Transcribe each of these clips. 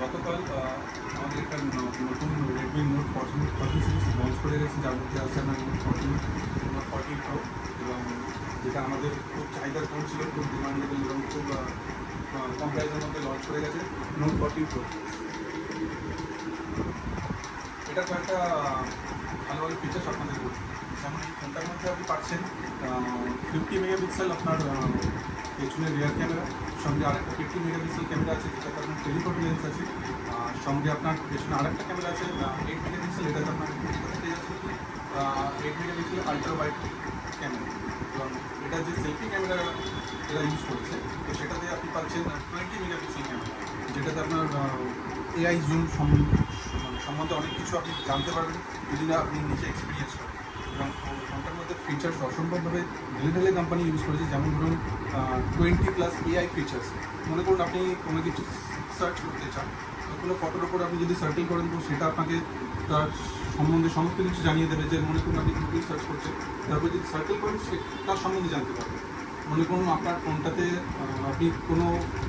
গতকাল আমাদের একটা নতুন রেডমি নোট 14 সিরিজ লঞ্চ করে গেছে, যার মধ্যে আছে আমার নোট 14, নোট 14 প্রো, এবং যেটা আমাদের খুব চাহিদার ফোন ছিল, খুব ডিমান্ডেবল এবং খুব কম প্রাইসের মধ্যে লঞ্চ করে গেছে নোট 14 প্রো। এটা কয়েকটা ভালো ভালো ফিচার্স আপনাদের বলি। যেমন এই ফোনটার মধ্যে আপনি পাচ্ছেন 50 মেগাপিক্সেল আপনার পেছনে রিয়ার ক্যামেরা, সঙ্গে আরেকটা 50 মেগাপিক্সেল ক্যামেরা আছে, যেটাতে আপনার টেলিফোটো লেন্স আছে, সঙ্গে আপনার পেছনে আরেকটা ক্যামেরা আছে 8 মেগাপিক্সেল, এটাতে আপনার পেয়ে যাচ্ছে 8 মেগাপিক্সেল আলট্রা ওয়াইড ক্যামেরা। এবং এটা যে সেলফি ক্যামেরা এরা ইউজ করেছে, তো সেটাতে আপনি পাচ্ছেন 20 মেগাপিক্সেল ক্যামেরা, যেটাতে আপনার এআই জুম সম্বন্ধে অনেক কিছু আপনি জানতে পারবেন যদি না আপনি নিজে এক্সপিরিয়েন্স করেন। এবং ফোনটার মধ্যে ফিচার্স অসম্ভবভাবে ঢেলে ঢেলে কোম্পানি ইউজ করেছে। যেমন ধরুন 20+ এআই ফিচার্স। মনে করুন আপনি কোনো কিছু সার্চ করতে চান, তো কোনো ফটোর ওপর আপনি যদি সার্কেল করেন, তো সেটা আপনাকে তার সম্বন্ধে সমস্ত কিছু জানিয়ে দেবে। যে মনে করুন আপনি গুগল সার্চ করছেন, তারপর যদি সার্কেল করেন সে তার সম্বন্ধে জানতে পারবেন। মনে করুন আপনার ফোনটাতে আপনি কোনো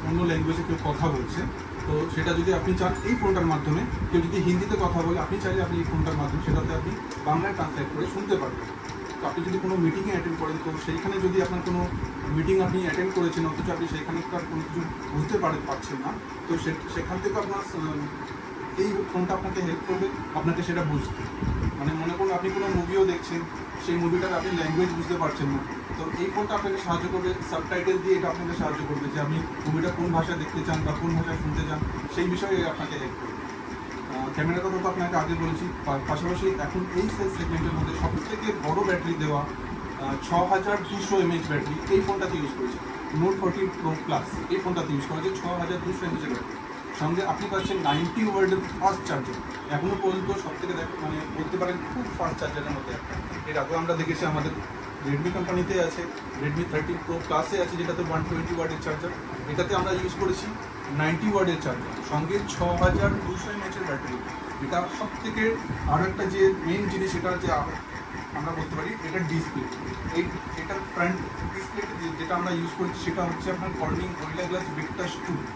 অন্য ল্যাঙ্গুয়েজে কেউ কথা বলছে, তো সেটা যদি আপনি চান এই ফোনটার মাধ্যমে, কেউ যদি হিন্দিতে কথা বলে, আপনি চাইলে আপনি এই ফোনটার মাধ্যমে সেটাতে আপনি বাংলায় ট্রান্সলেট করে শুনতে পারবেন। তো আপনি যদি কোনো মিটিংয়ে অ্যাটেন্ড করেন, তো সেইখানে যদি আপনার কোনো মিটিং আপনি অ্যাটেন্ড করেছেন, অথচ আপনি সেইখানকার কোনো কিছু বুঝতে পারছেন না, তো সেখান থেকে আপনার এই ফোনটা আপনাকে হেল্প করবে আপনাকে সেটা বুঝতে। মানে মনে করুন আপনি কোনো মুভিও দেখছেন, সেই মুভিটার আপনি ল্যাঙ্গুয়েজ বুঝতে পারছেন না, তো এই ফোনটা আপনাকে সাহায্য করবে, সাবটাইটেল দিয়ে এটা আপনাকে সাহায্য করবে যে আপনি মুভিটা কোন ভাষায় দেখতে চান বা কোন ভাষায় শুনতে চান, সেই বিষয়ে আপনাকে হেল্প করবে। ক্যামেরার কথা তো আপনাকে আগে বলেছি। পাশাপাশি এখন এই সেগমেন্টের মধ্যে সবথেকে বড় ব্যাটারি দেওয়া 6200 mAh ব্যাটারি এই ফোনটাতে ইউজ করেছে। নোট 14 প্রো প্লাস এই ফোনটাতে ইউজ করেছে 6200 mAh ব্যাটারি। সঙ্গে আপনি পাচ্ছেন 90 ওয়াটের ফাস্ট চার্জার। এখনও পর্যন্ত সবথেকে মানে বলতে পারেন খুব ফাস্ট চার্জারের মধ্যে একটা। এর আগে আমরা দেখেছি আমাদের রেডমি কোম্পানিতে আছে, রেডমি 13 প্রো প্লাসে আছে, যেটাতে 120 ওয়াটের চার্জার। এটাতে আমরা ইউজ করেছি 90 ওয়াটের চার্জার, সঙ্গে 6200 mAh ব্যাটারি। এটা সব থেকে আরও একটা যে মেন জিনিস, এটা যে আমরা বলতে পারি এটার ডিসপ্লে। এটার ফ্রন্ট ডিসপ্লেতে যেটা আমরা ইউজ করছি সেটা হচ্ছে আপনার কর্নিং গরিলা গ্লাস ভিক্টাস 2।